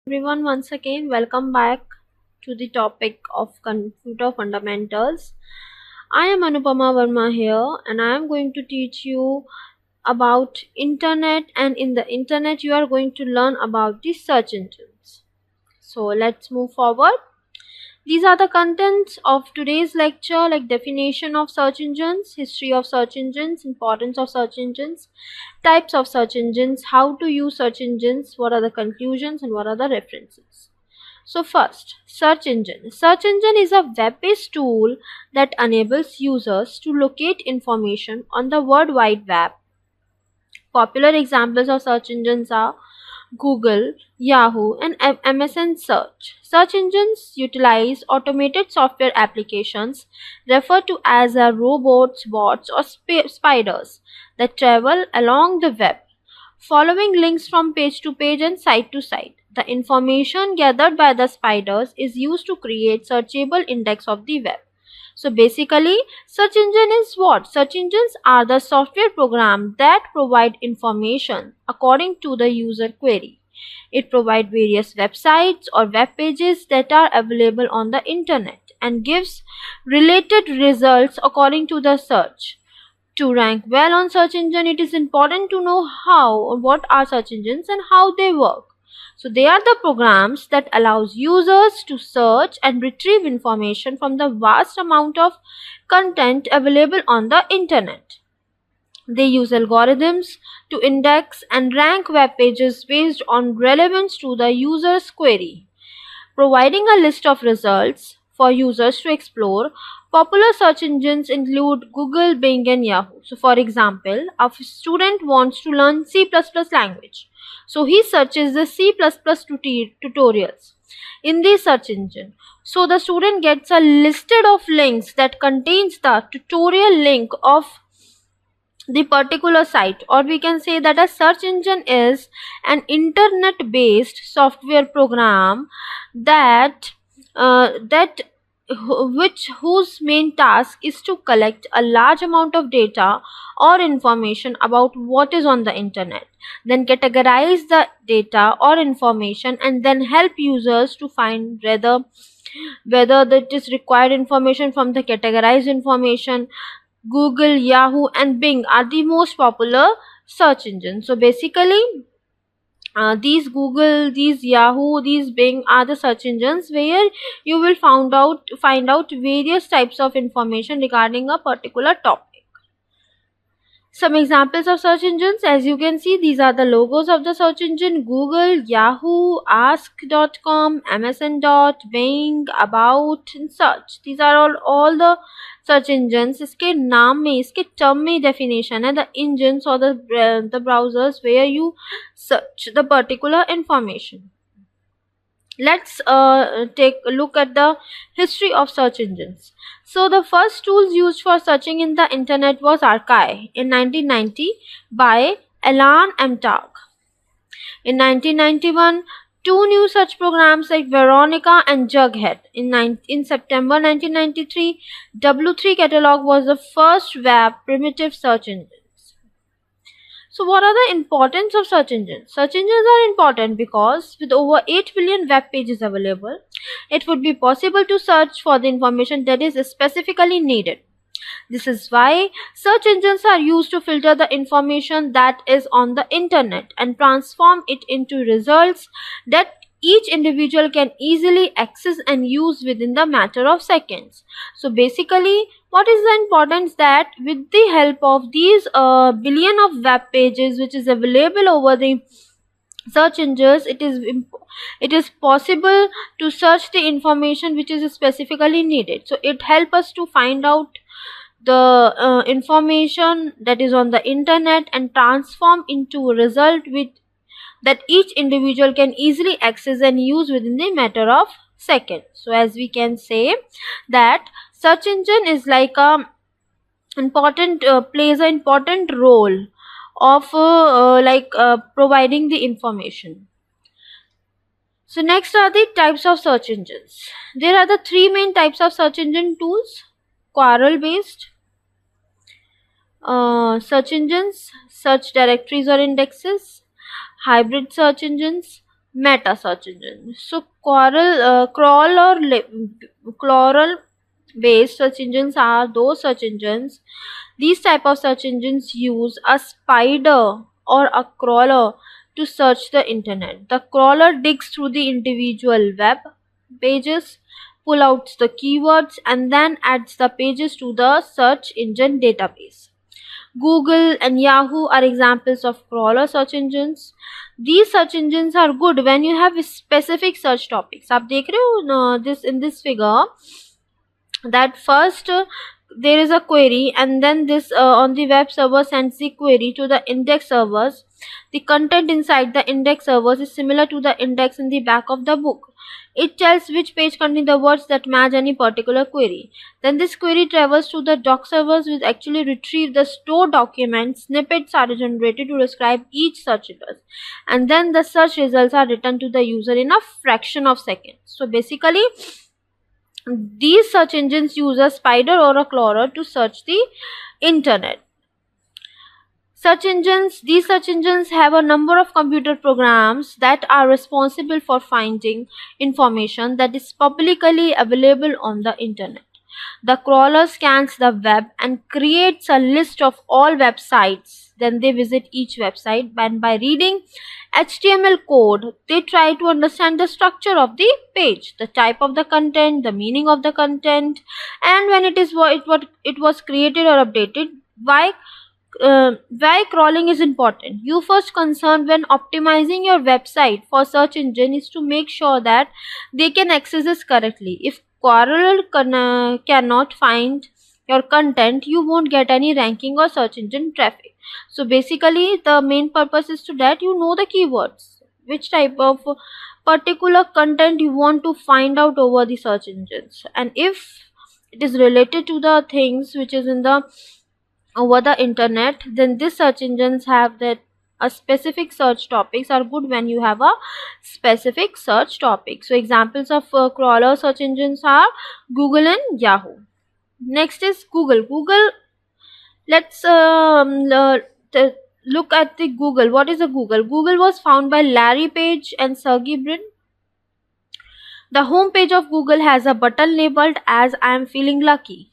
Everyone, once again welcome back to the topic of computer fundamentals. I am Anupama Verma here and I am going to teach you about internet, and in the internet you are going to learn about the search engines. So let's move forward. These are the contents of today's lecture, like definition of search engines, history of search engines, importance of search engines, types of search engines, how to use search engines, what are the conclusions and what are the references. So first, search engine. Search engine is a web-based tool that enables users to locate information on the World Wide Web. Popular examples of search engines are Google, Yahoo, and MSN Search. Search engines utilize automated software applications referred to as robots, bots, or spiders that travel along the web, following links from page to page and site to site. The information gathered by the spiders is used to create searchable index of the web. So basically, search engine is what? Search engines are the software program that provide information according to the user query. It provides various websites or web pages that are available on the internet and gives related results according to the search. To rank well on search engine, it is important to know how or what are search engines and how they work. So they are the programs that allows users to search and retrieve information from the vast amount of content available on the internet. They use algorithms to index and rank web pages based on relevance to the user's query, providing a list of results for users to explore. Popular search engines include Google, Bing, and Yahoo. So for example, a student wants to learn C++ language. So he searches the C++ tutorials in the search engine. So the student gets a listed of links that contains the tutorial link of the particular site, or we can say that a search engine is an internet based software program that whose main task is to collect a large amount of data or information about what is on the internet, then categorize the data or information, and then help users to find whether that is required information from the categorized information. Google, Yahoo, and Bing are the most popular search engines. So basically, these Google, these Yahoo, these Bing are the search engines where you will find out various types of information regarding a particular topic. Some examples of search engines, as you can see, these are the logos of the search engine: Google, Yahoo, Ask.com, MSN, Bing, About, and Search. These are all the search engines. इसके नाम में, इसके term में definition है the engines or the browsers where you search the particular information. Let's take a look at the history of search engines. So the first tools used for searching in the internet was Archive in 1990 by Alan Amtag. In 1991, two new search programs like Veronica and Jughead. In September 1993, W3 Catalog was the first web primitive search engines. So what are the importance of search engines? Search engines are important because with over 8 billion web pages available, it would be possible to search for the information that is specifically needed. This is why search engines are used to filter the information that is on the internet and transform it into results that each individual can easily access and use within the matter of seconds. So basically, what is the importance? That with the help of these billion of web pages which is available over the search engines, it is possible to search the information which is specifically needed. So it helps us to find out the information that is on the internet and transform into a result with that each individual can easily access and use within the matter of seconds. So as we can say that search engine is like a important plays an important role of providing the information. So next are the types of search engines. There are the three main types of search engine tools: Quarrel based search engines, search directories or indexes; hybrid search engines, Meta search engine. So crawler based search engines are those search engines. These type of search engines use a spider or a crawler to search the internet. The crawler digs through the individual web pages, pull out the keywords, and then adds the pages to the search engine database. Google and Yahoo are examples of crawler search engines. These search engines are good when you have specific search topics. आप देख रहे हो this in this figure that first there is a query, and then this on the web server sends the query to the index servers. The content inside the index servers is similar to the index in the back of the book. It tells which page contains the words that match any particular query. Then this query travels to the doc servers, which actually retrieve the stored documents. Snippets are generated to describe each search result, and then the search results are returned to the user in a fraction of seconds. So basically, these search engines use a spider or a crawler to search the internet. These search engines have a number of computer programs that are responsible for finding information that is publicly available on the internet. The crawler scans the web and creates a list of all websites. Then they visit each website, and by reading HTML code, they try to understand the structure of the page, the type of the content, the meaning of the content, and when it was created or updated. Why crawling is important? You first concern when optimizing your website for search engine is to make sure that they can access this correctly. If crawler cannot find your content, you won't get any ranking or search engine traffic. So basically, the main purpose is to that you know the keywords, which type of particular content you want to find out over the search engines, and if it is related to the things which is in the over the internet, then these search engines have that a specific search topics are good when you have a specific search topic. So examples of crawler search engines are Google and Yahoo. Next is Google. Let's look at the Google. What is a Google? Google was founded by Larry Page and Sergey Brin. The home page of Google has a button labeled as I am feeling lucky.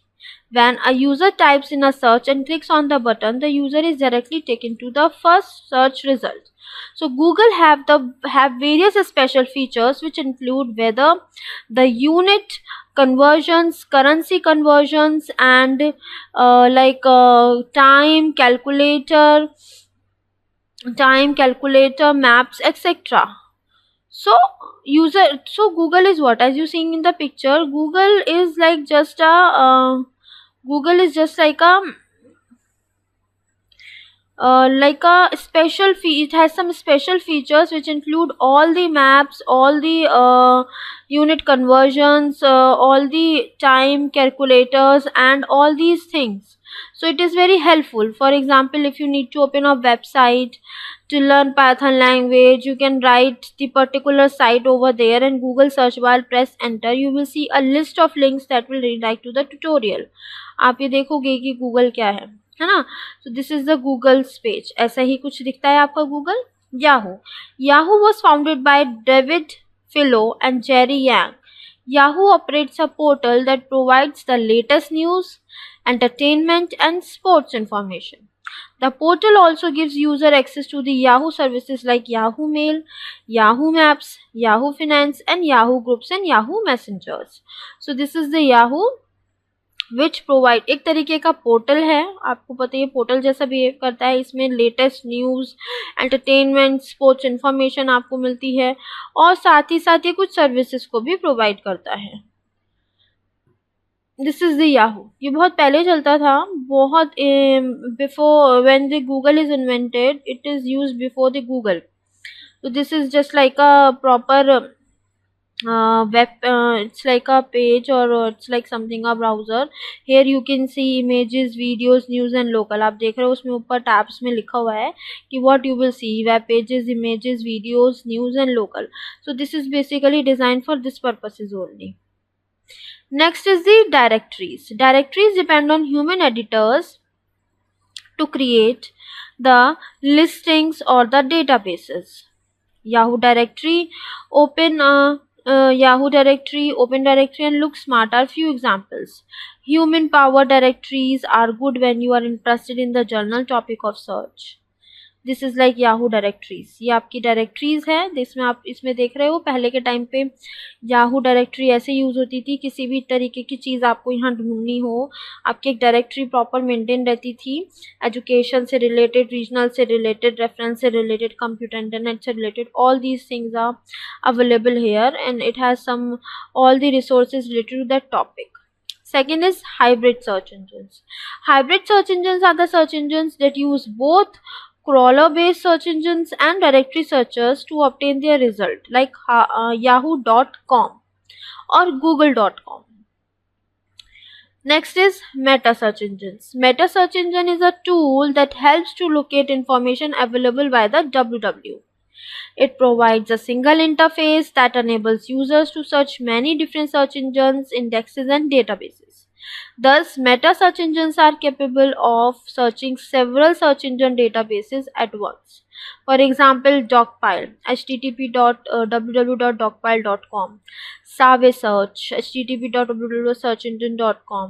When a user types in a search and clicks on the button, the user is directly taken to the first search result. So Google have various special features which include whether the unit conversions, currency conversions, and time calculator, maps, etc. So Google is what, as you seeing in the picture, Google is like a special it has some special features which include all the maps, all the unit conversions, all the time calculators, and all these things. So it is very helpful. For example, if you need to open a website to learn Python language, you can write the particular site over there and Google search bar, press enter. You will see a list of links that will redirect to the tutorial. आप ये देखोगे कि Google क्या है ना. So this is the Google's page. ऐसा ही कुछ दिखता है आपका Google. Yahoo was founded by David Filo and Jerry Yang. Yahoo operates a portal that provides the latest news, entertainment, and sports information. The portal also gives user access to the Yahoo services like Yahoo Mail, Yahoo Maps, Yahoo Finance, and Yahoo Groups and Yahoo Messengers. So this is the Yahoo which provide एक तरीके का portal है. आपको पता है portal जैसा behave करता है. इसमें latest news, entertainment, sports information आपको मिलती है और साथ ही साथ ये कुछ सर्विसेज को भी प्रोवाइड करता है. This is the Yahoo. ये बहुत पहले चलता था, बहुत before when the Google is invented. It is used before the Google. So this is just like a proper it's like a page, or it's like something a browser. Here you can see images, videos, news and local. आप देख रहे हो उसमें ऊपर tabs में लिखा हुआ है कि what you will see, web pages, images, videos, news and local. So this is basically designed for this purposes only. Next is the directories. Directories depend on human editors to create the listings or the databases. Yahoo directory, Yahoo directory, open directory, and look smart are few examples. Human power directories are good when you are interested in the general topic of search. This is like Yahoo directories, ये आपकी directories है जिसमें आप इसमें देख रहे हो पहले के टाइम पे याहू डायरेक्टरी ऐसे यूज होती थी, किसी भी तरीके की चीज़ आपको यहाँ ढूंढनी हो आपकी एक डायरेक्टरी प्रॉपर मेंटेन रहती थी, एजुकेशन से रिलेटेड, रीजनल से रिलेटेड, रेफरेंस से रिलेटेड, कंप्यूटर इंटरनेट से related, all these things are available here and it has some all the resources related to that topic. Second is hybrid search engines. Hybrid search engines are the search engines that use both crawler-based search engines and directory searchers to obtain their result, like yahoo.com or google.com. Next is meta search engines. Meta search engine is a tool that helps to locate information available by the www. It provides a single interface that enables users to search many different search engines, indexes, and databases. Thus, meta search engines are capable of searching several search engine databases at once. For example, Dogpile, http://www.dogpile.com, Savvy Search, http://searchengine.com,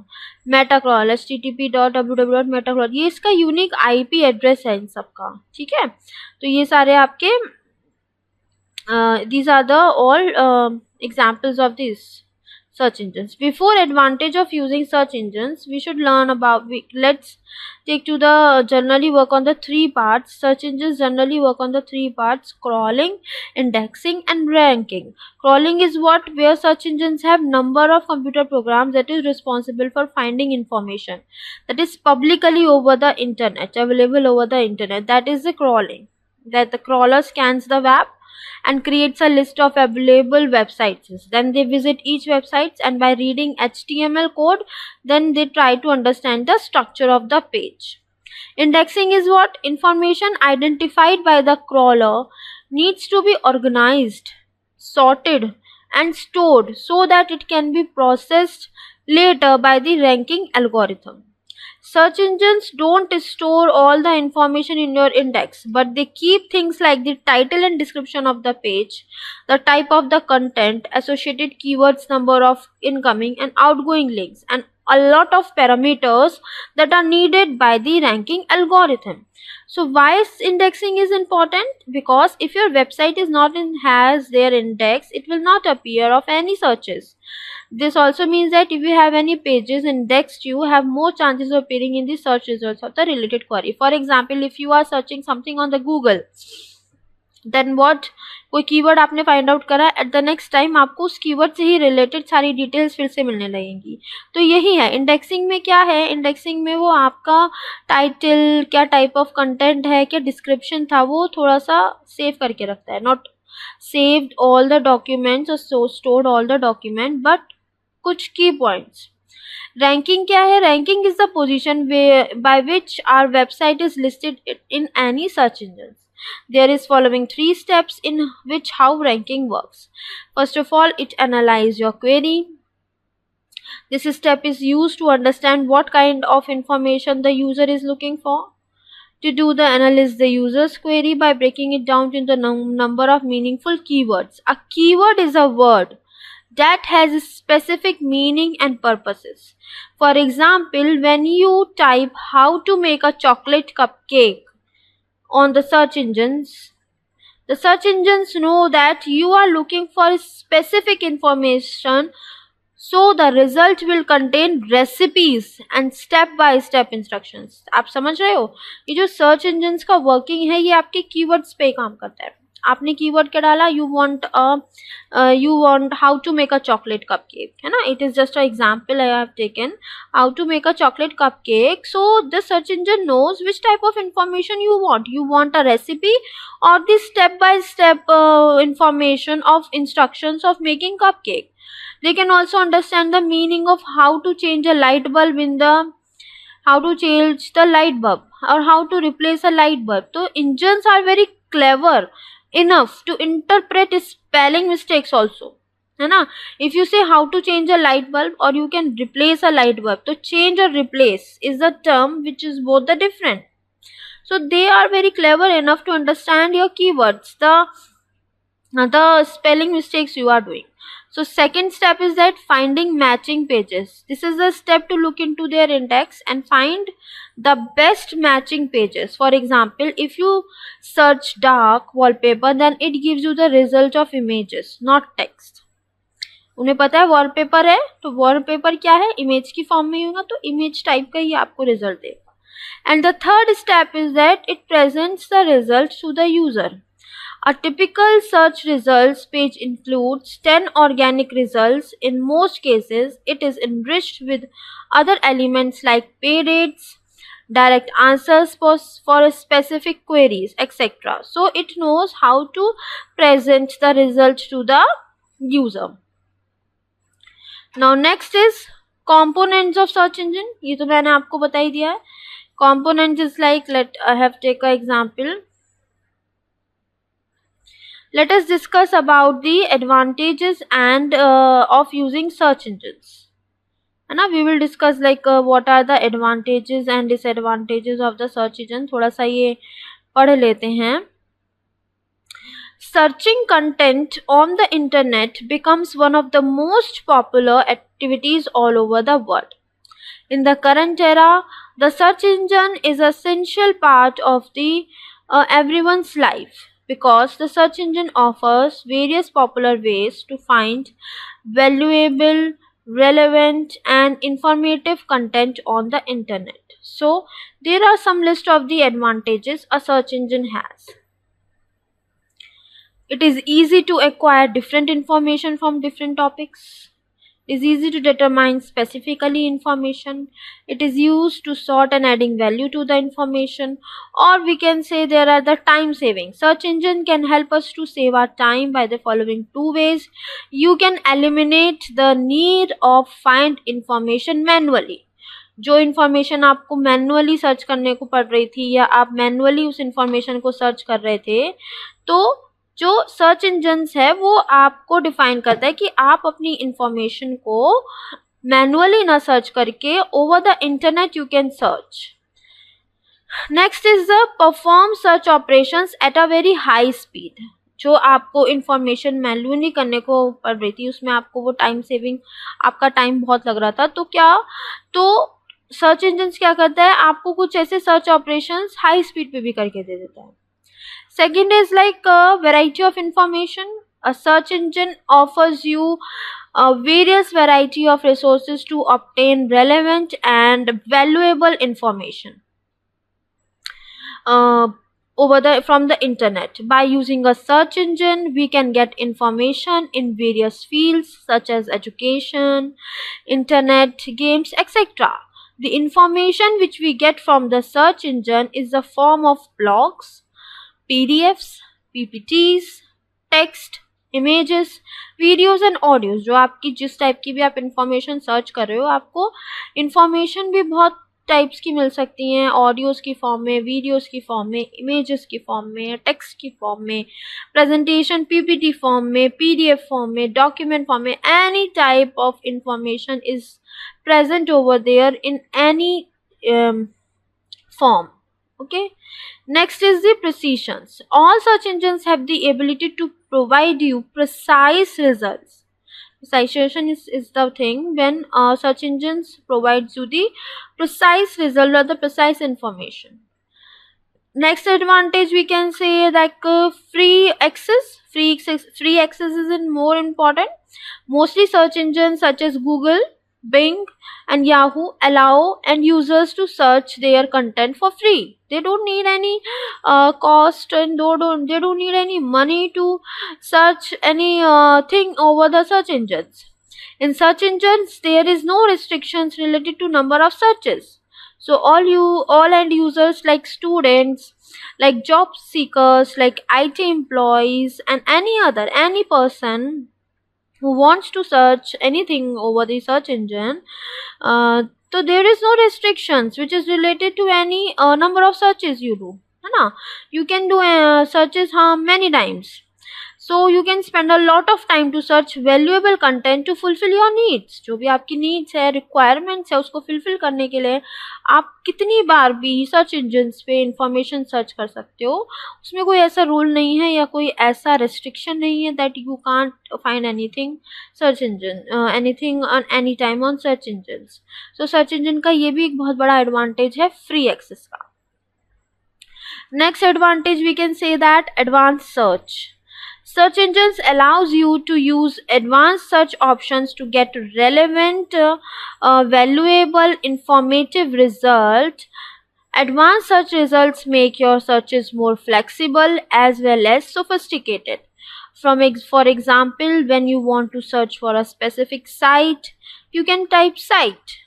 Metacrawl, http://www.metacrawl. ये इसका unique IP address है इन सबका, ठीक है. तो ये सारे आपके these are the all examples of these search engines. Before advantage of using search engines, we should learn about, let's take to the generally work on the three parts. Search engines generally work on the three parts: crawling, indexing, and ranking. Crawling is where search engines have number of computer programs that is responsible for finding information that is publicly over the internet, available over the internet. That is the crawling, that the crawler scans the web and creates a list of available websites. Then they visit each website and by reading HTML code, then they try to understand the structure of the page. Indexing is what? Information identified by the crawler needs to be organized, sorted, and stored so that it can be processed later by the ranking algorithm. Search engines don't store all the information in your index, but they keep things like the title and description of the page, the type of the content, associated keywords, number of incoming and outgoing links, and a lot of parameters that are needed by the ranking algorithm. So why indexing is important? Because if your website is not has their index, it will not appear of any searches. This also means that if you have any pages indexed, you have more chances of appearing in the search results of the related query. For example, if you are searching something on the Google, then what, कोई keyword आपने find out करा, at the next time आपको उस keyword से ही related सारी details फिर से मिलने लगेंगी. तो यही है इंडेक्सिंग में. क्या है इंडेक्सिंग में? वो आपका टाइटल, क्या टाइप ऑफ कंटेंट है, क्या डिस्क्रिप्शन था, वो थोड़ा सा सेव करके रखता है. Not saved all the documents or so stored all the document, but कुछ key points. Ranking क्या है? Ranking is the position by which our website is listed in any search engines. There is following three steps in which how ranking works. First of all, it analyzes your query. This step is used to understand what kind of information the user is looking for. To do the analyze the user's query by breaking it down into the number of meaningful keywords. A keyword is a word that has a specific meaning and purposes. For example, when you type how to make a chocolate cupcake on the search engines know that you are looking for specific information, so the result will contain recipes and step by step instructions. आप समझ रहे हो? ये जो search engines का working है ये आपके कीवर्ड्स पे काम करता है. आपने कीवर्ड क्या डाला? You want how to make a chocolate cupcake, है ना. It is just a example I have taken, how to make a chocolate cupcake. So the search engine knows which type of information you want a recipe or the step by step information of instructions of making cupcake. They can also understand the meaning of how to change a light bulb how to change the light bulb or how to replace a light bulb. So engines are very clever enough to interpret spelling mistakes also, है ना. If you say how to change a light bulb or you can replace a light bulb, तो change or replace is the term which is both the different. So they are very clever enough to understand your keywords. The the spelling mistakes you are doing. So second step is that finding matching pages. This is the step to look into their index and find the best matching pages. For example, if you search dark wallpaper, then it gives you the result of images, not text. उन्हें पता है wallpaper है तो wallpaper क्या है, image की form में ही होगा, तो इमेज टाइप का ही आपको रिजल्ट देगा. And the third step is that it presents the result to the user. A typical search results page includes 10 organic results. In most cases, it is enriched with other elements like pay rates, direct answers for specific queries, etc. So it knows how to present the result to the user. Now next is components of search engine. ये तो मैंने आपको बता ही दिया है. Components is like, let I have take an example. Let us discuss about the advantages and of using search engines. है ना, we will discuss like what are the advantages and disadvantages of the search engine. थोड़ा सा ये पढ़ लेते हैं. Searching content on the internet becomes one of the most popular activities all over the world. In the current era, the search engine is an essential part of the everyone's life, because the search engine offers various popular ways to find valuable, relevant and informative content on the internet. So there are some list of the advantages a search engine has. It is easy to acquire different information from different topics. It is easy to determine specifically information. It is used to sort and adding value to the information. Or we can say there are the time saving. Search engine can help us to save our time by the following two ways. You can eliminate the need of find information manually. जो information आपको manually search करने को पड़ रही थी या आप manually उस इन्फॉर्मेशन को सर्च कर रहे थे, तो जो सर्च इंजन्स है वो आपको डिफाइन करता है कि आप अपनी इंफॉर्मेशन को मैनुअली ना सर्च करके over the internet you can search. Next is the perform search operations at a very high speed. जो आपको इंफॉर्मेशन मैनुअली करने को पड़ रही थी उसमें आपको वो टाइम सेविंग, आपका टाइम बहुत लग रहा था, तो सर्च इंजन्स क्या करता है, आपको कुछ ऐसे सर्च ऑपरेशंस हाई स्पीड पे भी करके दे देता है. Second is like a variety of information. A search engine offers you a various variety of resources to obtain relevant and valuable information from the internet. By using a search engine, we can get information in various fields such as education, internet, games, etc. The information which we get from the search engine is the form of blogs, PDFs, PPTs, text, images, videos and audios. जो आपकी जिस type की भी आप information search कर रहे हो, आपको इंफॉर्मेशन भी बहुत टाइप्स की मिल सकती हैं, ऑडियोज़ की फॉर्म में, वीडियोज़ की फॉर्म में, इमेजेस की फॉर्म में, टेक्स्ट की फॉर्म में, प्रेजेंटेशन पीपीटी फॉर्म में, पीडीएफ फॉर्म में, डॉक्यूमेंट फॉर्म में. Any type of information is present over there in any form. Okay, next is the precisions. All search engines have the ability to provide you precise results. Precision is the thing when search engines provides you the precise result or the precise information. Next advantage we can say like free access. Free access is more important. Mostly search engines such as Google, Bing and Yahoo allow end users to search their content for free. They don't need any cost and they don't need any money to search any thing over the search engines. In search engines there is no restrictions related to number of searches. So all end users like students, like job seekers, like IT employees and any person who wants to search anything over the search engine, so there is no restrictions which is related to any number of searches you do, है ना. You can do searches many times. So you can spend a lot of time to search valuable content to fulfill your needs. जो भी आपकी needs है, requirements है, उसको fulfill करने के लिए आप कितनी बार भी सर्च इंजन्स पे इंफॉर्मेशन सर्च कर सकते हो. उसमें कोई ऐसा रूल नहीं है या कोई ऐसा restriction नहीं है that you can't find anything search engine anything on any time on search engines. So search engine का ये भी एक बहुत बड़ा advantage है free access का. Next advantage we can say that advanced search. Search engines allows you to use advanced search options to get relevant, valuable, informative results. Advanced search results make your searches more flexible as well as sophisticated. For example, when you want to search for a specific site, you can type site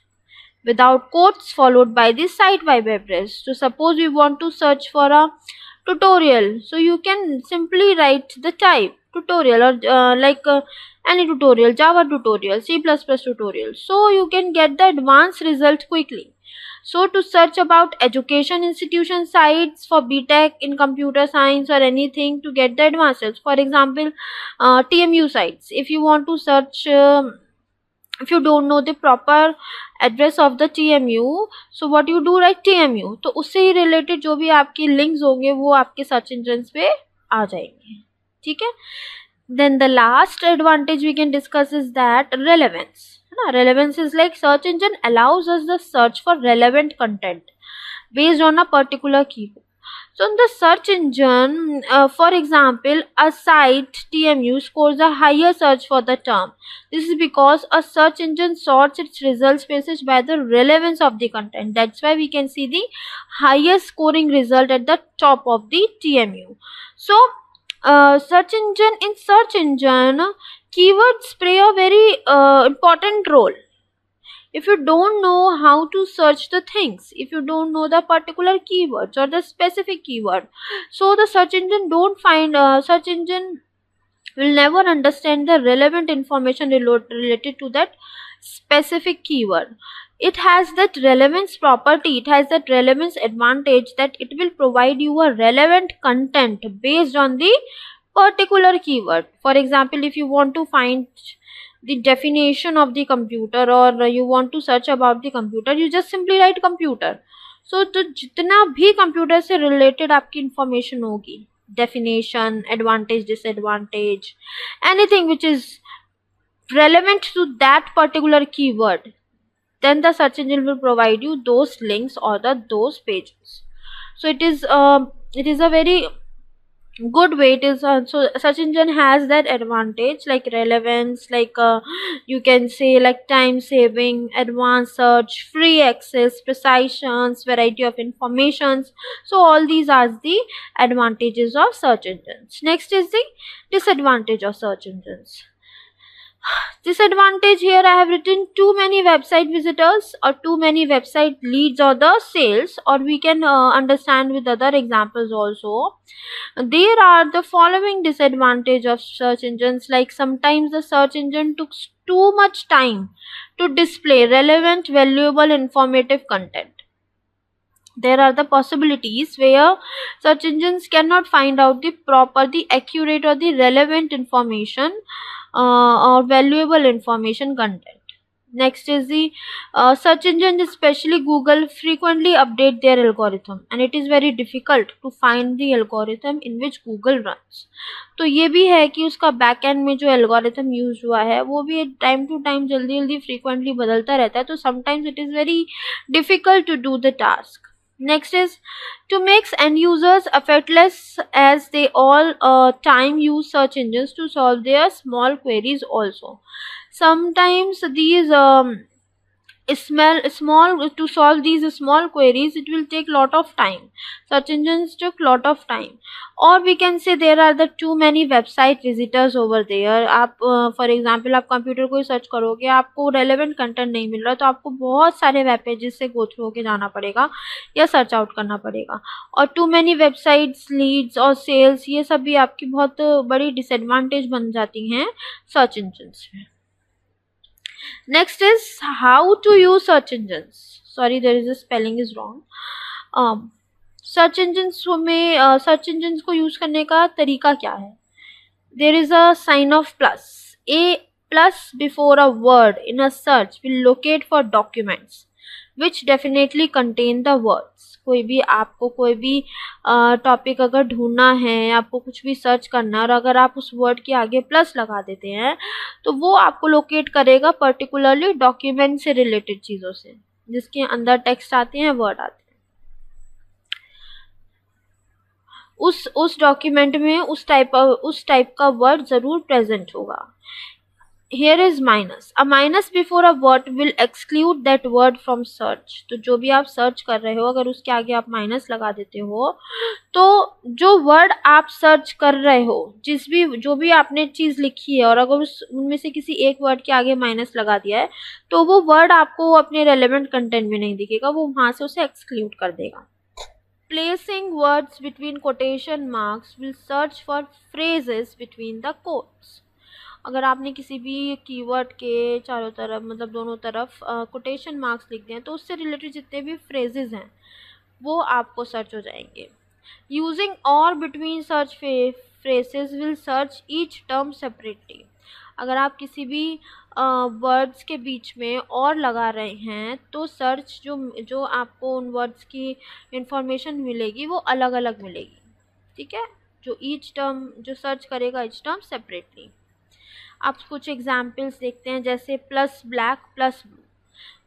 without quotes followed by the site web address. So suppose you want to search for a tutorial, so you can simply write the type tutorial or any tutorial, Java tutorial, C++ tutorial, so you can get the advanced result quickly. So to search about education institution sites for BTech in computer science or anything to get the advanced results. For example, TMU sites, if you want to search if you don't know the proper address of the TMU, so what you do, write TMU, तो उससे ही related जो भी आपकी links होंगे वो आपके search engines पे आ जाएंगे. ठीक है. Then the last advantage we can discuss is that relevance. Relevance is like search engine allows us the search for relevant content based on a particular keyword. So in the search engine, for example, a site TMU scores a higher search for the term. This is because a search engine sorts its results basis by the relevance of the content. That's why we can see the highest scoring result at the top of the TMU. So search engine keywords play a very important role. If you don't know how to search the things, if you don't know the particular keywords or the specific keyword, so the search engine search engine will never understand the relevant information related to that specific keyword. It has that relevance property, it has that relevance advantage that it will provide you a relevant content based on the particular keyword. For example, if you want to find the definition of the computer or you want to search about the computer, you just simply write computer. So तो जितना भी computer से related आपकी information होगी, definition, advantage, disadvantage, anything which is relevant to that particular keyword, then the search engine will provide you those links or those pages. So it is a very good way. It is so search engine has that advantage like relevance, like you can say like time saving, advanced search, free access, precisions, variety of informations. So all these are the advantages of search engines. Next is the disadvantage of search engines. Disadvantage, here I have written too many website visitors or too many website leads or the sales, or we can understand with other examples also. There are the following disadvantage of search engines, like sometimes the search engine took too much time to display relevant, valuable, informative content. There are the possibilities where search engines cannot find out the proper, the accurate or the relevant information or valuable information content. Next is the search engine, especially Google, frequently update their algorithm and it is very difficult to find the algorithm in which Google runs. तो ये भी है कि उसका back and में जो algorithm use हुआ है वो भी टाइम टू टाइम जल्दी फ्रीक्वेंटली बदलता रहता है, तो sometimes it is very difficult to do the task. Next is to make end users effortless as they all time use search engines to solve their small queries also. Sometimes these to solve these small queries it will take lot of time. Search engines took lot of time. Or we can say there are the too many website visitors over there. आप for example आप computer को search करोगे, आपको relevant content नहीं मिल रहा तो आपको बहुत सारे वेब पेजेस से गो थ्रू होके जाना पड़ेगा या सर्च आउट करना पड़ेगा. और टू मैनी वेबसाइट्स लीड्स और सेल्स, ये सब भी आपकी बहुत बड़ी डिसएडवांटेज बन जाती हैं सर्च इंजन्स में. Next is how to use search engines. Sorry, there is a spelling is wrong. Search engines में सर्च इंजन्स को यूज करने का तरीका क्या है. there is a sign of plus. A plus before a word in a search will locate for documents which definitely contain the words. कोई भी आपको कोई भी टॉपिक अगर ढूंढना है, आपको कुछ भी सर्च करना है और अगर आप उस वर्ड के आगे प्लस लगा देते हैं तो वो आपको लोकेट करेगा पर्टिकुलरली डॉक्यूमेंट से रिलेटेड चीज़ों से जिसके अंदर टेक्स्ट आते हैं, वर्ड आते हैं। उस डॉक्यूमेंट में उस टाइप का वर्ड जरूर प्रेजेंट होगा। Here is minus. A minus before a word will exclude that word from search. तो जो भी आप सर्च कर रहे हो अगर उसके आगे आप माइनस लगा देते हो तो जो वर्ड आप सर्च कर रहे हो जो भी आपने चीज लिखी है और अगर उनमें से किसी एक वर्ड के आगे माइनस लगा दिया है तो वो वर्ड आपको अपने रेलेवेंट कंटेंट में नहीं दिखेगा, वो वहां से उसे एक्सक्लूड कर देगा। Placing words between quotation marks will search for phrases between the quotes. अगर आपने किसी भी कीवर्ड के चारों तरफ मतलब दोनों तरफ कोटेशन मार्क्स लिख दिए तो उससे रिलेटेड जितने भी फ्रेजेस हैं वो आपको सर्च हो जाएंगे। यूजिंग और between search phrases will search each term separately. अगर आप किसी भी वर्ड्स के बीच में और लगा रहे हैं तो सर्च जो आपको उन वर्ड्स की इंफॉर्मेशन मिलेगी वो अलग अलग मिलेगी, ठीक है। जो सर्च करेगा ईच टर्म सेपरेटली। आप कुछ एग्जाम्पल्स देखते हैं जैसे plus black plus blue.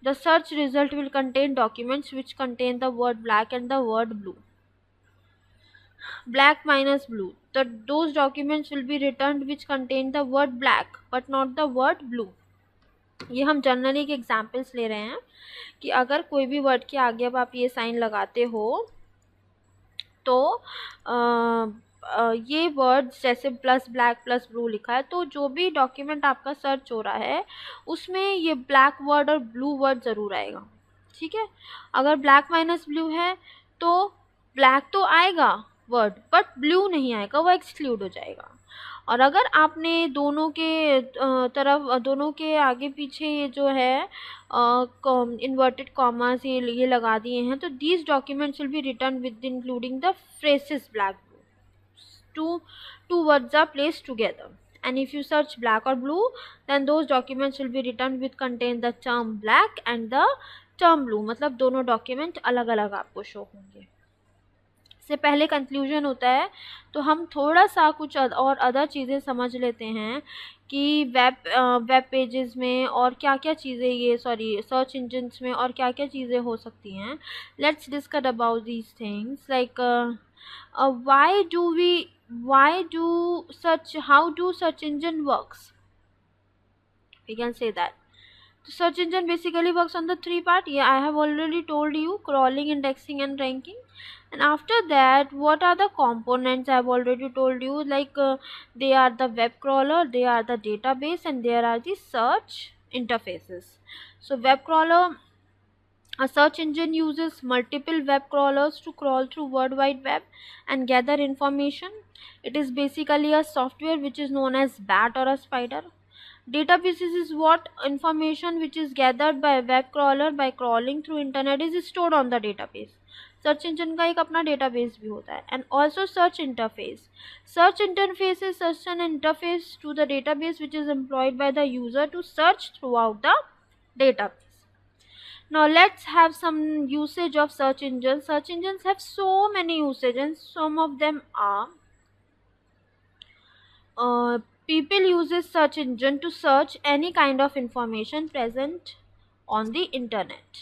The search result will contain documents which contain the word black and the word blue. Black minus blue, those documents will be returned which contain the word black but not the word blue। ये हम generally के examples ले रहे हैं कि अगर कोई भी वर्ड के आगे अब आप ये साइन लगाते हो तो ये वर्ड्स जैसे प्लस ब्लैक प्लस ब्लू लिखा है तो जो भी डॉक्यूमेंट आपका सर्च हो रहा है उसमें ये ब्लैक वर्ड और ब्लू वर्ड ज़रूर आएगा, ठीक है। अगर ब्लैक माइनस ब्लू है तो ब्लैक तो आएगा वर्ड बट ब्लू नहीं आएगा, वो एक्सक्लूड हो जाएगा। और अगर आपने दोनों के आगे पीछे ये जो है इन्वर्टेड कॉमास ये लगा दिए हैं तो these documents will be return with including the phrases black blue। two words are placed together and if you search black or blue then those documents will be returned with contain the term black and the term blue। मतलब दोनों document अलग अलग आपको show होंगे। से पहले conclusion होता है तो हम थोड़ा सा कुछ और अदर चीज़ें समझ लेते हैं कि वेब पेजेस में और क्या क्या चीज़ें सर्च इंजन्स में और क्या क्या चीज़ें हो सकती हैं। Let's discuss about these things like how do search engine works। We can say that the search engine basically works on the three part. Yeah, I have already told you: crawling, indexing and ranking। And after that, what are the components? I have already told you, like they are the web crawler, they are the database, and there are the search interfaces। So web crawler, a search engine uses multiple web crawlers to crawl through World Wide Web and gather information. It is basically a software which is known as bat or a spider। Databases is what information which is gathered by web crawler by crawling through internet is stored on the database। Search engine का एक अपना database भी होता है। And also search interface is such an interface to the database which is employed by the user to search throughout the database. Now let's have some usage of search engines। Search engines have so many usages. Some of them are people uses search engine to search any kind of information present on the internet।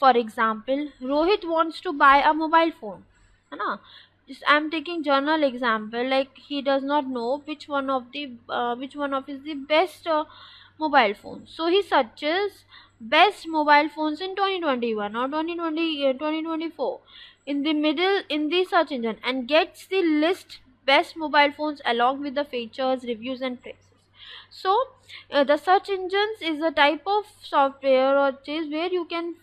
For example, Rohit wants to buy a mobile phone, है ना। I'm taking general example, like he does not know which one of is the best mobile phone, so he searches best mobile phones in 2021 or 2024 in the search engine and gets the list best mobile phones along with the features, reviews and prices। So the search engines is a type of software or is where you can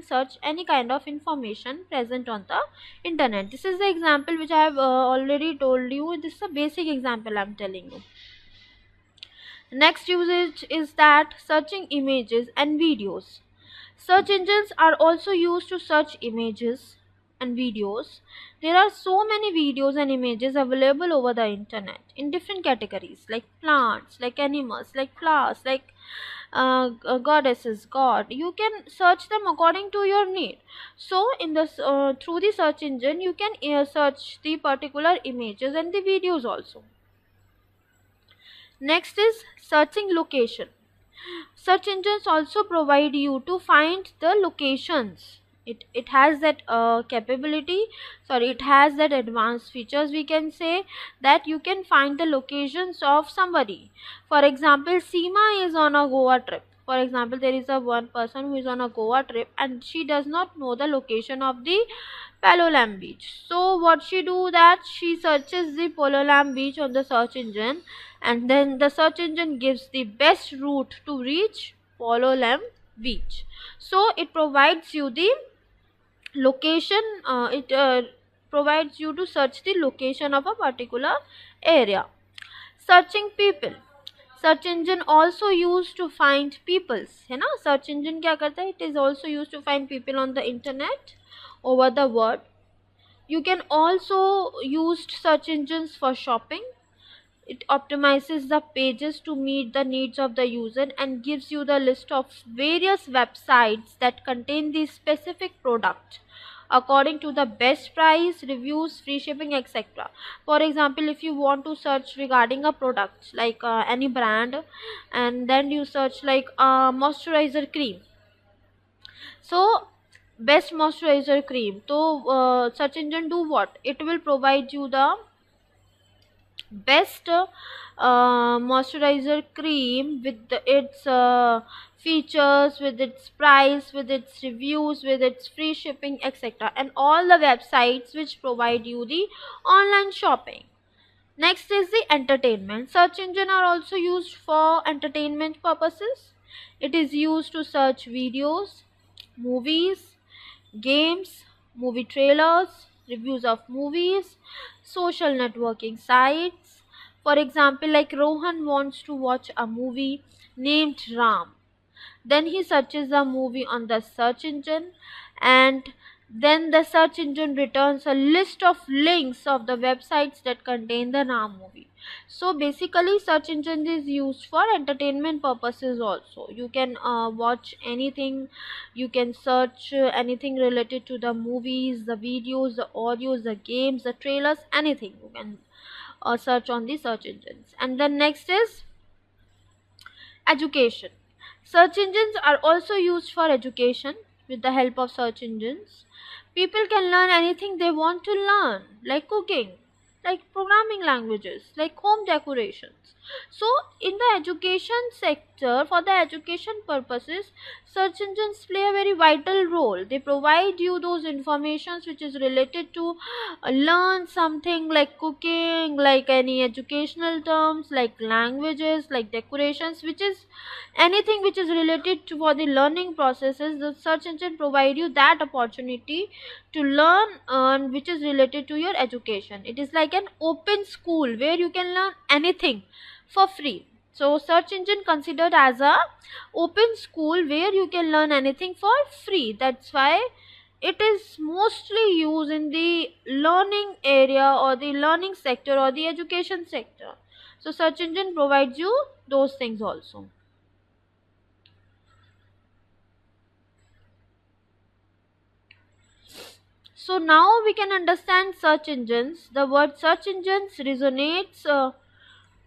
search any kind of information present on the internet। This is the example which I have already told you. This is a basic example I am telling you। Next usage is that searching images and videos। Search engines are also used to search images and videos. There are so many videos and images available over the internet in different categories, like plants, like animals, like flowers, like goddesses, god. You can search them according to your need. So in this through the search engine you can search the particular images and the videos also. Next is searching location. Search engines also provide you to find the locations. It has that capability, sorry, it has that advanced features, we can say, that you can find the locations of somebody. For example, Seema is on a Goa trip. For example, there is a one person who is on a Goa trip and she does not know the location of the Palolam beach. So what she do, that she searches the Palolam beach on the search engine, and then the search engine gives the best route to reach Palolam beach. So it provides you the location, it provides you to search the location of a particular area. Searching people. Search engine also used to find peoples, है ना. Search engine क्या करता है, it is also used to find people on the internet over the world. You can also use search engines for shopping. It optimizes the pages to meet the needs of the user and gives you the list of various websites that contain the specific product according to the best price, reviews, free shipping, etc. For example, if you want to search regarding a product like any brand, and then you search like moisturizer cream, so best moisturizer cream, so search engine do what, it will provide you the best moisturizer cream with its features, with its price, with its reviews, with its free shipping, etc., and all the websites which provide you the online shopping. Next is the entertainment. Search engine are also used for entertainment purposes. It is used to search videos, movies, games, movie trailers, reviews of movies, social networking sites. For example, like Rohan wants to watch a movie named Ram. Then he searches the movie on the search engine, and then the search engine returns a list of links of the websites that contain the Ram movie. So basically search engine is used for entertainment purposes also. You can watch anything, you can search anything related to the movies, the videos, the audios, the games, the trailers, anything you can search on the search engines. And then next is education. Search engines are also used for education. With the help of search engines, people can learn anything they want to learn, like cooking, like programming languages, like home decorations. So in the education sector, for the education purposes, search engines play a very vital role. They provide you those informations which is related to learn something like cooking, like any educational terms, like languages, like decorations, which is anything which is related to for the learning processes. The search engine provide you that opportunity to learn, which is related to your education. It is like an open school where you can learn anything for free. So search engine considered as a open school where you can learn anything for free. That's why it is mostly used in the learning area or the learning sector or the education sector. So search engine provides you those things also. So now we can understand search engines. The word search engines resonates.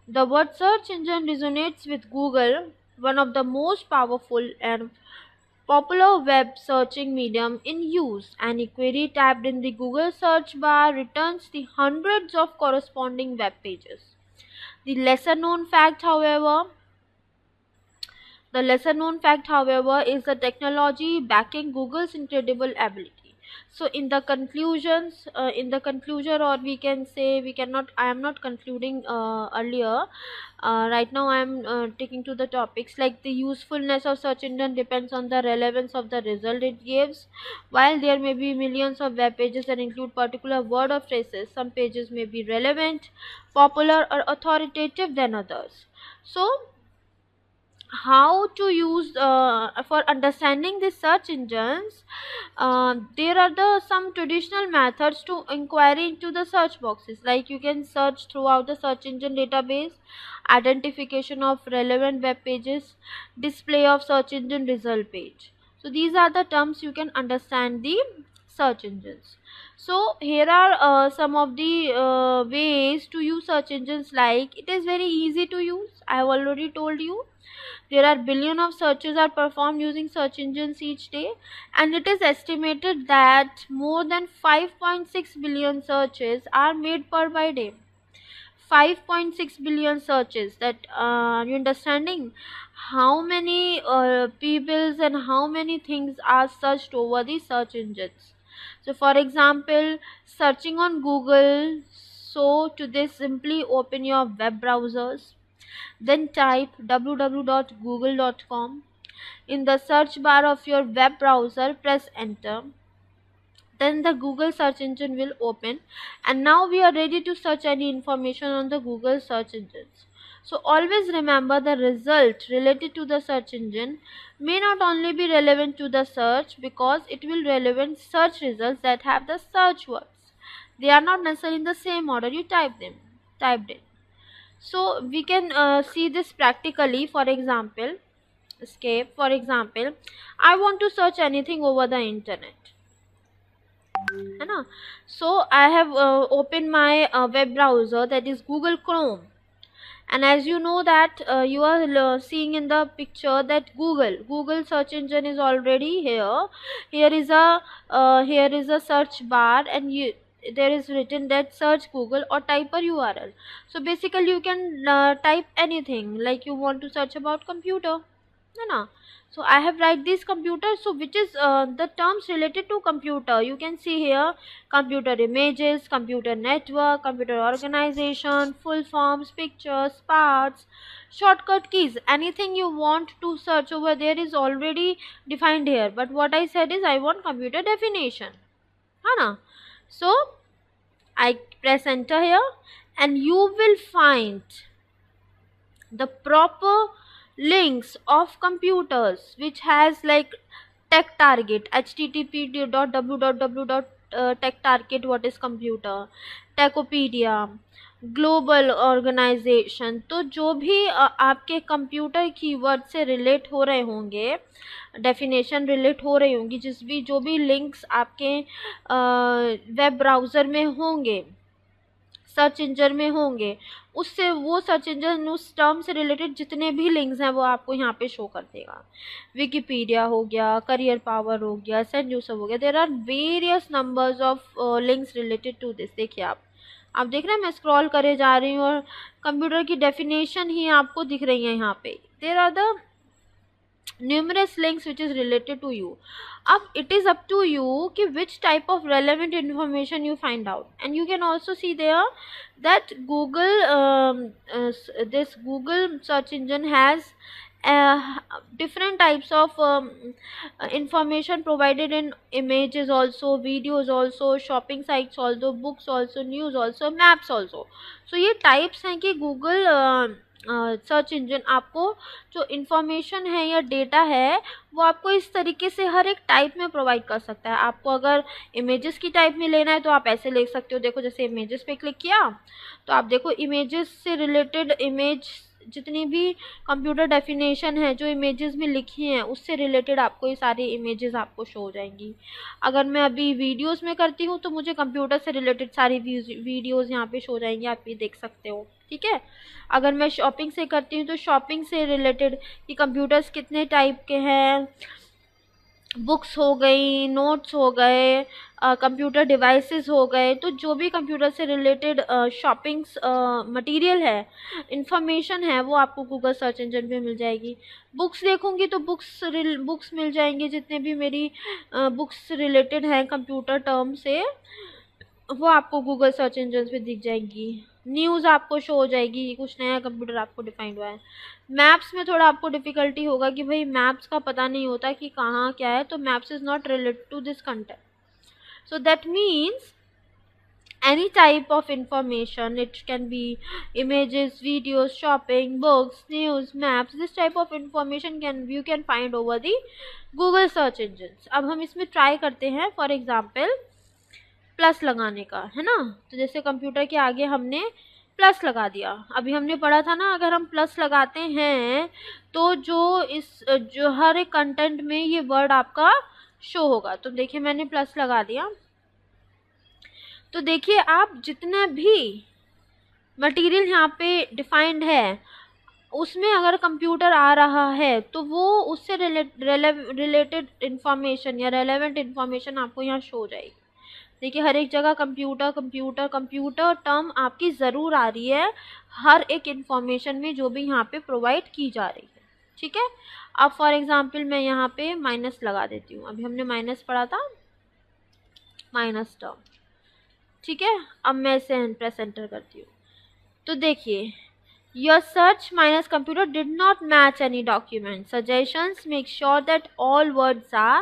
The word search engine resonates with Google, one of the most powerful and popular web searching medium in use. Any query typed in the Google search bar returns the hundreds of corresponding web pages. The lesser known fact, however, the lesser known fact, however, is the technology backing Google's incredible ability. So in the conclusion, or we can say, we cannot, I am not concluding earlier. Right now I am taking to the topics like the usefulness of search engine depends on the relevance of the result it gives. While there may be millions of web pages that include particular word or phrases, some pages may be relevant, popular, or authoritative than others. So how to use for understanding the search engines. There are the some traditional methods to inquiry into the search boxes, like you can search throughout the search engine database, identification of relevant web pages, display of search engine result page. So these are the terms you can understand the search engines. So here are some of the ways to use search engines. Like, it is very easy to use, I have already told you. There are billion of searches are performed using search engines each day, and it is estimated that more than 5.6 billion searches are made per by day. 5.6 billion searches. That you understanding how many peoples and how many things are searched over the search engines. So for example, searching on Google. So to this, simply open your web browsers, then type www.google.com. In the search bar of your web browser, press enter. Then the Google search engine will open, and now we are ready to search any information on the Google search engines. So always remember, the result related to the search engine may not only be relevant to the search, because it will relevant search results that have the search words. They are not necessarily in the same order you typed in. So we can see this practically. For example, escape. For example, I want to search anything over the internet, है ना? So I have opened my web browser, that is Google Chrome. And as you know that you are seeing in the picture that Google search engine is already here. Here is a search bar, and there is written that search Google or type a URL. So basically you can type anything, like you want to search about computer, है ना? So I have write this computer, so which is the terms related to computer. You can see here: computer images, computer network, computer organization, full forms, pictures, parts, shortcut keys. Anything you want to search over there is already defined here, but what I said is I want computer definition, है ना? So I press enter here, and you will find the proper links of computers which has like tech target, http://www.tech target, what is computer, techopedia, global organisation. तो जो भी आपके computer keyword से relate हो रहे होंगे, डेफिनेशन रिलेट हो रही होंगी, जो भी लिंक्स आपके वेब ब्राउज़र में होंगे, सर्च इंजन में होंगे, उससे वो सर्च इंजन उस टर्म से रिलेटेड जितने भी लिंक्स हैं वो आपको यहाँ पे शो कर देगा. विकीपीडिया हो गया, करियर पावर हो गया, सेंट जोसेफ हो गया. There are various numbers of links related to this. देखिए आप देख रहे हैं, मैं स्क्रॉल करे जा रही हूँ और कंप्यूटर की डेफिनेशन ही आपको दिख रही है यहाँ पे. There are the numerous links which is related to you. Up it is up to you कि which type of relevant information you find out. And you can also see there that this Google search engine has different types of information provided in images also, videos also, shopping sites also, books also, news also, maps also. So ये types हैं कि Google search engine आपको जो information है या data है वो आपको इस तरीके से हर एक टाइप में प्रोवाइड कर सकता है. आपको अगर इमेजेस की टाइप में लेना है तो आप ऐसे ले सकते हो. देखो, जैसे इमेजेस पे क्लिक किया तो आप देखो इमेजेस से रिलेटेड इमेज जितनी भी कंप्यूटर डेफिनेशन है जो इमेजेस में लिखी हैं उससे रिलेटेड आपको ये सारी इमेजेस आपको शो हो जाएंगी. अगर मैं अभी वीडियोस में करती हूँ तो मुझे कंप्यूटर से रिलेटेड सारी वीडियोस यहाँ पे शो हो जाएंगी, आप ये देख सकते हो. ठीक है. अगर मैं शॉपिंग से करती हूँ तो शॉपिंग से रिलेटेड कि कंप्यूटर्स कितने टाइप के हैं, बुक्स हो गई, नोट्स हो गए, कंप्यूटर डिवाइसेस हो गए. तो जो भी कंप्यूटर से रिलेटेड शॉपिंग्स मटेरियल है, इंफॉर्मेशन है, वो आपको गूगल सर्च इंजन पे मिल जाएगी. बुक्स देखूंगी तो बुक्स मिल जाएंगी, जितने भी मेरी बुक्स रिलेटेड हैं कंप्यूटर टर्म से वो आपको गूगल सर्च इंजन पे दिख जाएंगी. न्यूज़ आपको शो हो जाएगी, कुछ नया कंप्यूटर आपको डिफाइंड हुआ है. मैप्स में थोड़ा आपको डिफ़िकल्टी होगा कि भाई मैप्स का पता नहीं होता कि कहाँ क्या है, तो maps is not related to this content. So that means any type of information. It can be images, videos, shopping, books, news, maps. This type of information you can find over the Google search engines. अब हम इसमें try करते हैं for example plus लगाने का, है ना। तो जैसे कंप्यूटर के आगे हमने प्लस लगा दिया, अभी हमने पढ़ा था ना, अगर हम प्लस लगाते हैं तो जो हर एक कंटेंट में ये वर्ड आपका शो होगा। तो देखिए मैंने प्लस लगा दिया, तो देखिए आप जितने भी मटेरियल यहाँ पे डिफाइंड है उसमें अगर कंप्यूटर आ रहा है तो वो उससे रिलेटेड इंफॉर्मेशन या रेलेवेंट इंफॉर्मेशन आपको यहाँ शो हो जाएगी। देखिए हर एक जगह कंप्यूटर कंप्यूटर कंप्यूटर टर्म आपकी ज़रूर आ रही है हर एक इंफॉर्मेशन में जो भी यहाँ पे प्रोवाइड की जा रही है, ठीक है। अब फॉर एग्जांपल मैं यहाँ पे माइनस लगा देती हूँ, अभी हमने माइनस पढ़ा था, माइनस टर्म, ठीक है। अब मैं इसे प्रेस एंटर करती हूँ, तो देखिए your search minus computer did not match any document. Suggestions: make sure that all words are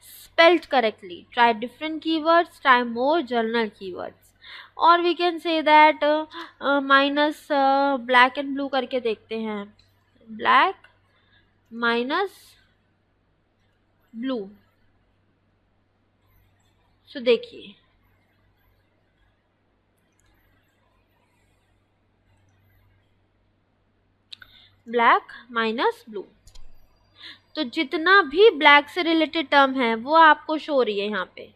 spelled correctly. Try different keywords, try more general keywords. Or we can say that minus black and blue करके देखते हैं, black minus blue. So देखिए black minus blue, तो जितना भी black से related term है वो आपको शो हो रही है यहाँ पे।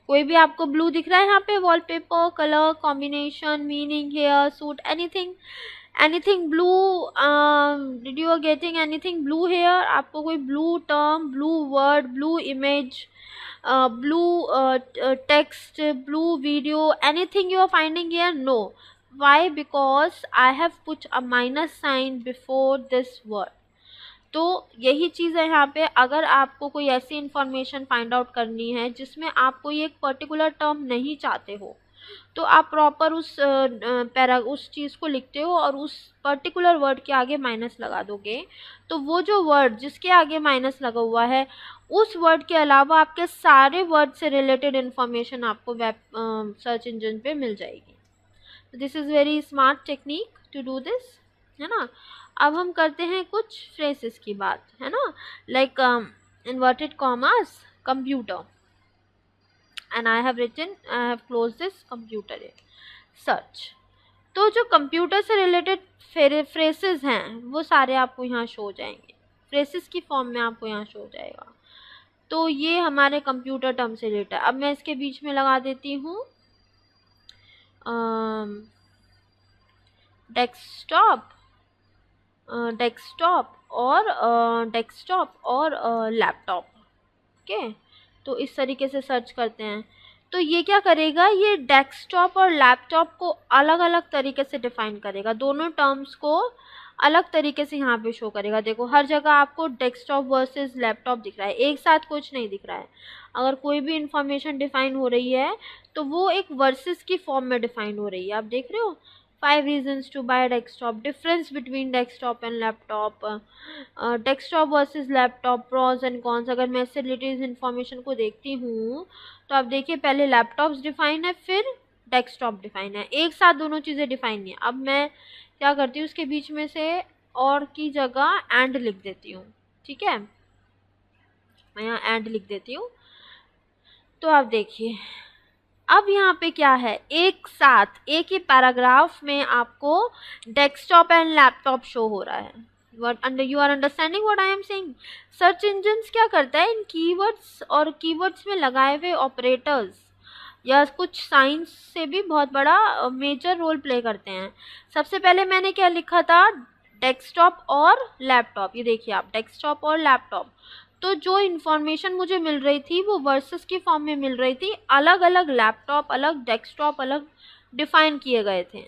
कोई भी आपको ब्लू दिख रहा है यहाँ पे, wallpaper, colour combination, meaning, hair, suit, anything blue, did you are getting anything blue here? आपको कोई blue term, blue word, blue image, blue text, blue video, anything you are finding here? No. Why? Because I have put a minus sign before this word. तो यही चीज़ है यहाँ पे, अगर आपको कोई ऐसी इंफॉर्मेशन फाइंड आउट करनी है जिसमें आप कोई एक पर्टिकुलर टर्म नहीं चाहते हो, तो आप प्रॉपर उस चीज़ को लिखते हो और उस पर्टिकुलर वर्ड के आगे माइनस लगा दोगे, तो वो जो वर्ड जिसके आगे माइनस लगा हुआ है उस वर्ड के अलावा आपके सारे वर्ड से रिलेटेड इंफॉर्मेशन आपको वेब सर्च इंजन पे मिल जाएगी। This is very smart technique to do this, है ना। अब हम करते हैं कुछ फ्रेजेस की बात, है ना, like inverted commas computer, and I have close this computer search. तो जो कंप्यूटर से रिलेटेड फ्रेजेस हैं वो सारे आपको यहाँ शो हो जाएंगे, फ्रेजेस की फॉर्म में आपको यहाँ शो हो जाएगा। तो ये हमारे कंप्यूटर टर्म से रिलेटेड है। अब मैं इसके बीच में लगा देती हूँ डेस्कटॉप और लैपटॉप, ओके। तो इस तरीके से सर्च करते हैं, तो ये क्या करेगा, ये डेस्कटॉप और लैपटॉप को अलग अलग तरीके से डिफाइन करेगा, दोनों टर्म्स को अलग तरीके से यहाँ पे शो करेगा। देखो हर जगह आपको डेस्कटॉप वर्सेस लैपटॉप दिख रहा है, एक साथ कुछ नहीं दिख रहा है। अगर कोई भी इंफॉर्मेशन डिफाइन हो रही है तो वो एक वर्सेस की फॉर्म में डिफाइन हो रही है। आप देख रहे हो 5 reasons to buy desktop, difference between desktop and laptop, desktop versus laptop, pros and cons. अगर मैं इससे रिलेटेड इंफॉर्मेशन को देखती हूँ तो आप देखिए पहले लैपटॉप्स डिफाइन है फिर डेस्कटॉप डिफाइन है, एक साथ दोनों चीज़ें डिफाइन नहीं है। अब मैं क्या करती हूँ, उसके बीच में से और की जगह एंड लिख देती हूँ, ठीक है, मैं यहाँ एंड लिख देती हूँ। तो आप देखिए अब यहाँ पे क्या है, एक साथ एक ही पैराग्राफ में आपको डेस्कटॉप एंड लैपटॉप शो हो रहा है। You are understanding what I am saying. Search engines क्या करता है, इन कीवर्ड्स और कीवर्ड्स में लगाए हुए ऑपरेटर्स या कुछ साइंस से भी बहुत बड़ा मेजर रोल प्ले करते हैं। सबसे पहले मैंने क्या लिखा था, डेस्कटॉप और लैपटॉप। ये देखिए आप, डेस्कटॉप और लैपटॉप, तो जो इन्फॉर्मेशन मुझे मिल रही थी वो वर्सेस की फॉर्म में मिल रही थी, अलग अलग लैपटॉप अलग, डेस्कटॉप अलग डिफाइन किए गए थे,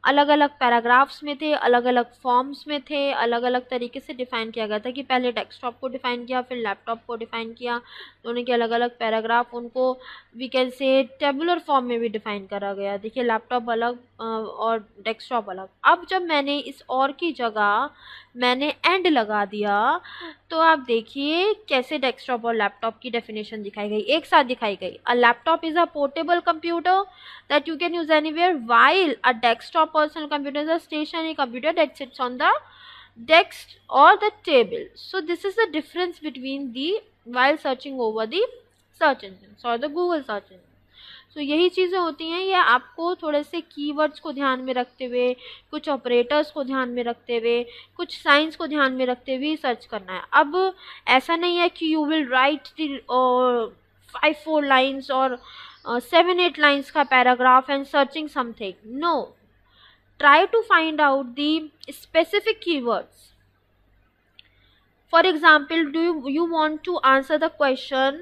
अलग अलग पैराग्राफ्स में थे, अलग अलग फॉर्म्स में थे, अलग अलग तरीके से डिफाइन किया गया था कि पहले डेस्कटॉप को डिफाइन किया फिर लैपटॉप को डिफाइन किया, दोनों के अलग अलग पैराग्राफ, उनको we can say tabular form में भी डिफाइन करा गया। देखिए लैपटॉप अलग, और डेस्कटॉप अलग। अब जब मैंने इस और की जगह मैंने एंड लगा दिया, तो आप देखिए कैसे डेस्कटॉप और लैपटॉप की डेफिनेशन दिखाई गई, एक साथ दिखाई गई। A laptop is a portable computer that you can use anywhere, while a desktop personal computer is a stationary computer that sits on the desk or the table. So this is the difference between the while searching over the search engines or the Google search engine. So यही चीज़ें होती हैं, ये आपको थोड़े से keywords को ध्यान में रखते हुए, कुछ ऑपरेटर्स को ध्यान में रखते हुए, कुछ साइंस को ध्यान में रखते हुए सर्च करना है। अब ऐसा नहीं है कि you will write the 5-4 lines और 7-8 लाइन्स का paragraph and searching something, no. Try to find out the specific keywords. For example, you want to answer the question,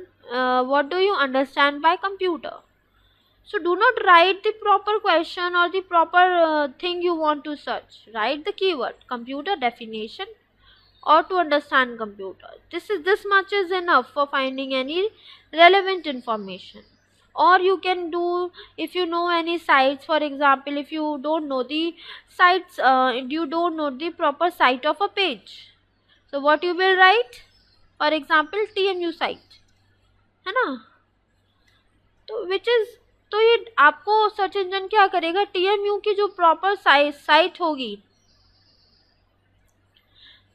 what do you understand by computer? So do not write the proper question or the proper thing you want to search. Write the keyword computer definition or to understand computer. This much is enough for finding any relevant information. Or you can do, if you know any sites, for example, if you don't know the sites, you don't know the proper site of a page, so what you will write, for example TMU site, है ना? तो which is, तो ये आपको search engine क्या करेगा, TMU की जो प्रॉपर साइट होगी,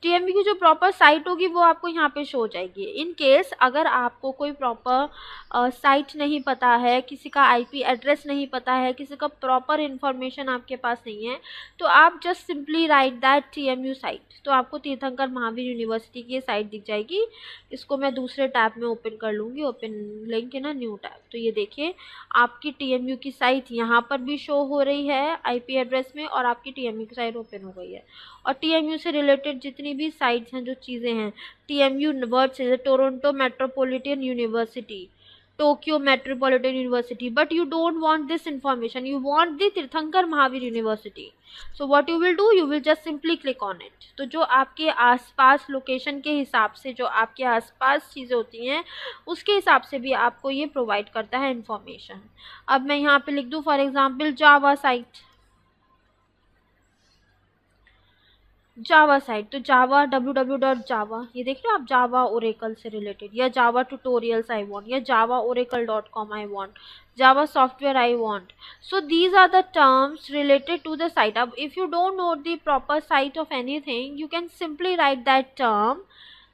टीएमबी की जो प्रॉपर साइट होगी वो आपको यहाँ पे शो हो जाएगी। इन केस अगर आपको कोई प्रॉपर साइट नहीं पता है, किसी का आईपी एड्रेस नहीं पता है, किसी का प्रॉपर इन्फॉर्मेशन आपके पास नहीं है, तो आप just simply write that TMU site, तो आपको तीर्थंकर महावीर यूनिवर्सिटी की साइट दिख जाएगी। इसको मैं दूसरे टैब में ओपन कर लूँगी, ओपन लिंक है ना, न्यू टैब। तो ये देखिए आपकी टीएमयू की साइट यहाँ पर भी शो हो रही है आईपी एड्रेस में, और आपकी टीएमयू की साइट ओपन हो गई है। और टीएमयू से रिलेटेड जितनी भी साइट्स हैं, जो चीज़ें हैं, टीएमयू वर्ड से Toronto Metropolitan University, Tokyo Metropolitan University, but you don't want this information, you want the Tirthankar Mahavir University. So what you will do, you will just simply click on it. तो जो आपके आसपास location के हिसाब से, जो आपके आसपास चीज़ें होती हैं उसके हिसाब से भी आपको ये प्रोवाइड करता है इंफॉर्मेशन। अब मैं यहाँ पे लिख दूँ for example Java site, Java site, तो जावा www.java, ये देख रहे हो आप, जावा ओरेकल से रिलेटेड, या जावा ट्यूटोरियल्स आई वांट, या Java oracle.com I want, Java software I want. So these are the terms related to the site. अब if you don't know the proper site of anything, you can simply write that term,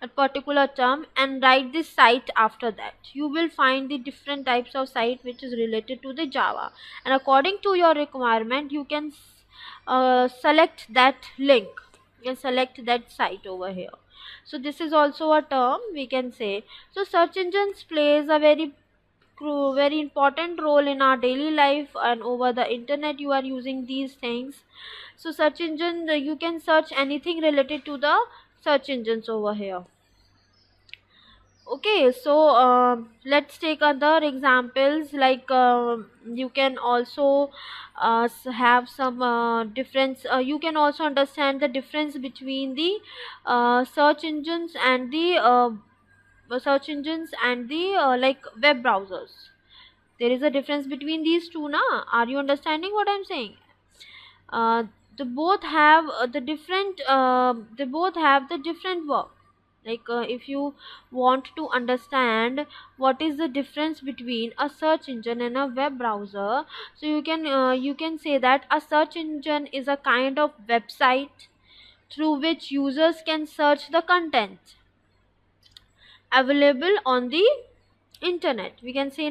a particular term, and write this site after that. You will find the different types of site which is related to the Java, and according to your requirement you can select that link, you can select that site over here. So this is also a term we can say. So search engines plays a very important role in our daily life, and over the internet you are using these things. So search engine, you can search anything related to the search engines over here. Okay, so let's take other examples, like you can also have some difference, you can also understand the difference between the search engines and the like web browsers. There is a difference between these two, na? Are you understanding what I'm saying? uh, they both have the different work. Like if you want to understand what is the difference between a search engine and a web browser, so you can say that a search engine is a kind of website through which users can search the content available on the internet. We can say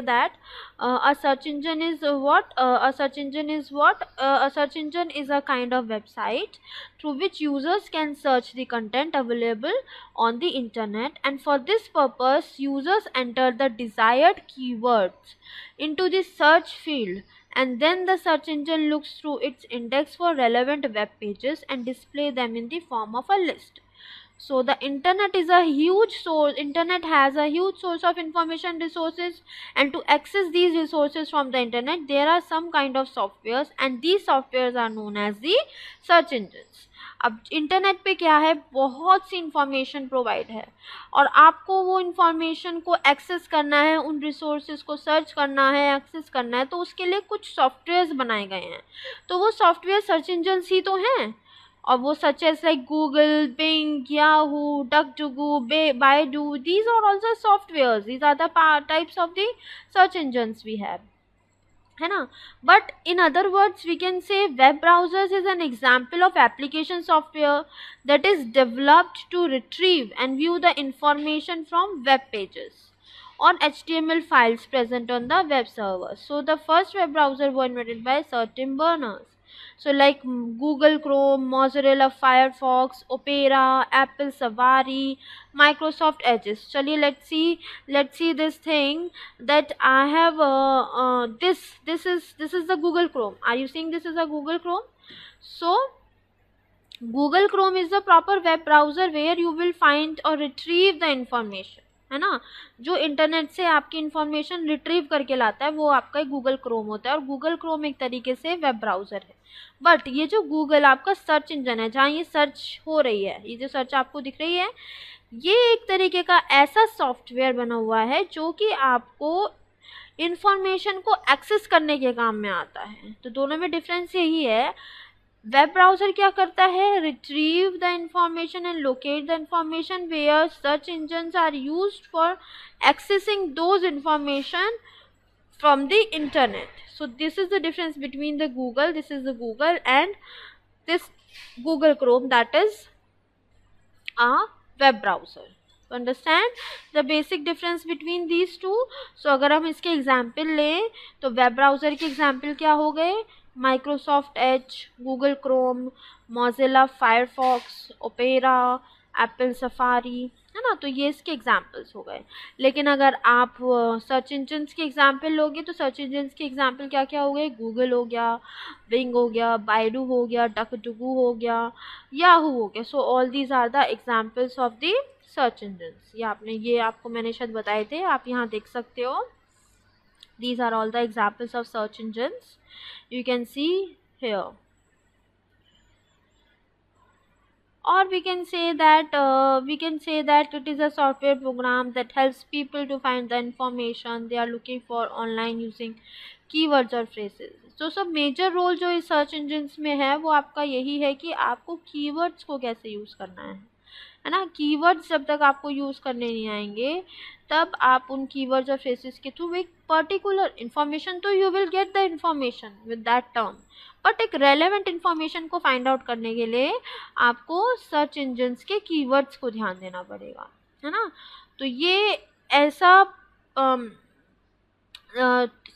that a search engine is a search engine is a kind of website through which users can search the content available on the internet, and for this purpose users enter the desired keywords into the search field, and then the search engine looks through its index for relevant web pages and display them in the form of a list. So the internet is a huge source, internet has a huge source of information resources, and to access these resources from the internet there are some kind of softwares, and these softwares are known as the search engines. अब internet पे क्या है, बहुत सी information provide है और आपको वो information को एक्सेस करना है, उन रिसोर्सेज को सर्च करना है, एक्सेस करना है, तो उसके लिए कुछ सॉफ्टवेयर्स बनाए गए हैं। तो वो सॉफ्टवेयर सर्च इंजन्स ही तो हैं, और वो such as like Google, Bing, Yahoo, DuckDuckGo, Baidu, these are also softwares, these are the types of the search engines we have, है ना। But in other words we can say web browsers is an example of application software that is developed to retrieve and view the information from web pages on HTML files present on the web server. So the first web browser were invented by Sir Tim Berners. So like Google Chrome, Mozilla Firefox, Opera, Apple Safari, Microsoft Edge. चलिए let's see this thing that I have this is the Google Chrome. Are you seeing this is a Google Chrome? So Google Chrome is the proper web browser where you will find or retrieve the information, है ना। जो internet से आपकी information retrieve करके लाता है वो आपका गूगल क्रोम होता है, और गूगल क्रोम एक तरीके से वेब ब्राउज़र है। बट ये जो गूगल आपका सर्च इंजन है, जहाँ ये सर्च हो रही है, ये जो सर्च आपको दिख रही है, ये एक तरीके का ऐसा सॉफ्टवेयर बना हुआ है जो कि आपको इंफॉर्मेशन को एक्सेस करने के काम में आता है। तो दोनों में डिफरेंस यही है। वेब ब्राउज़र क्या करता है, retrieve the information and locate the information, where search engines are used for accessing those information from the internet. So this is the difference between the Google, this is the Google, and this Google Chrome, that is a web browser. To understand the basic difference between these two, so अगर हम इसके example लें तो web browser के example क्या हो गए, Microsoft Edge, Google Chrome, Mozilla Firefox, opera, Apple safari, है ना। तो ये इसके एग्जाम्पल्स हो गए। लेकिन अगर आप सर्च इंजन्स के एग्जाम्पल लोगे तो सर्च इंजन्स के एग्जाम्पल क्या क्या हो गए, गूगल हो गया, बिंग हो गया, बायडू हो गया, डकडुगू हो गया, याहू हो गया। So all these are the examples of the search engines. ये आपको मैंने शायद बताए थे, आप यहाँ देख सकते हो। These are all the examples of search engines you can see here. Or we can say that it is a software program that helps people to find the information they are looking for online using keywords or phrases. तो सब major role जो इस search engines में है वो आपका यही है कि आपको कीवर्ड्स को कैसे यूज़ करना है ना। कीवर्ड्स जब तक आपको यूज़ करने नहीं आएंगे तब आप उन कीवर्ड्स और फ्रेजेस के थ्रू एक पर्टिकुलर इन्फॉर्मेशन, तो you will get the information with that term, but एक रेलेवेंट इन्फॉर्मेशन को फाइंड आउट करने के लिए आपको सर्च इंजन्स के कीवर्ड्स को ध्यान देना पड़ेगा, है ना। तो ये ऐसा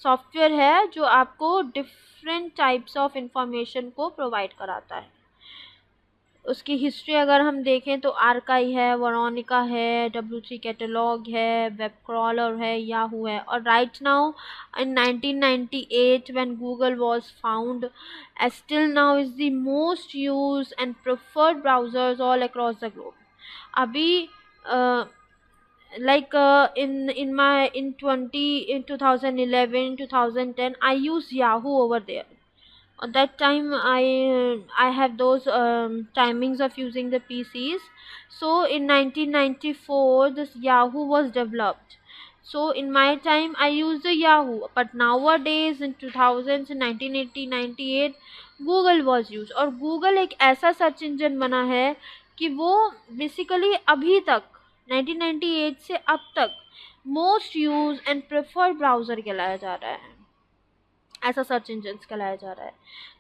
सॉफ्टवेयर है जो आपको डिफरेंट टाइप्स ऑफ इंफॉर्मेशन को प्रोवाइड कराता है। उसकी हिस्ट्री अगर हम देखें तो आर्काई है, वरोनिका है, W3 कैटलॉग है, वेब क्रॉलर है, याहू है। और right now in 1998 when Google was found, still now is the most used and preferred browsers all across the globe. अभी in 2011 2010 I used Yahoo over there. At that time I have those timings of using the PCs. So in 1994 this Yahoo was developed. So in my time I used the Yahoo, but nowadays in 2000s, 1980 98 Google was used. और Google एक ऐसा search engine बना है कि वो basically अभी तक 1998 से अब तक most use and preferred browser कहलाया जा रहा है, ऐसा सर्च इंजन्स कहलाया जा रहा है।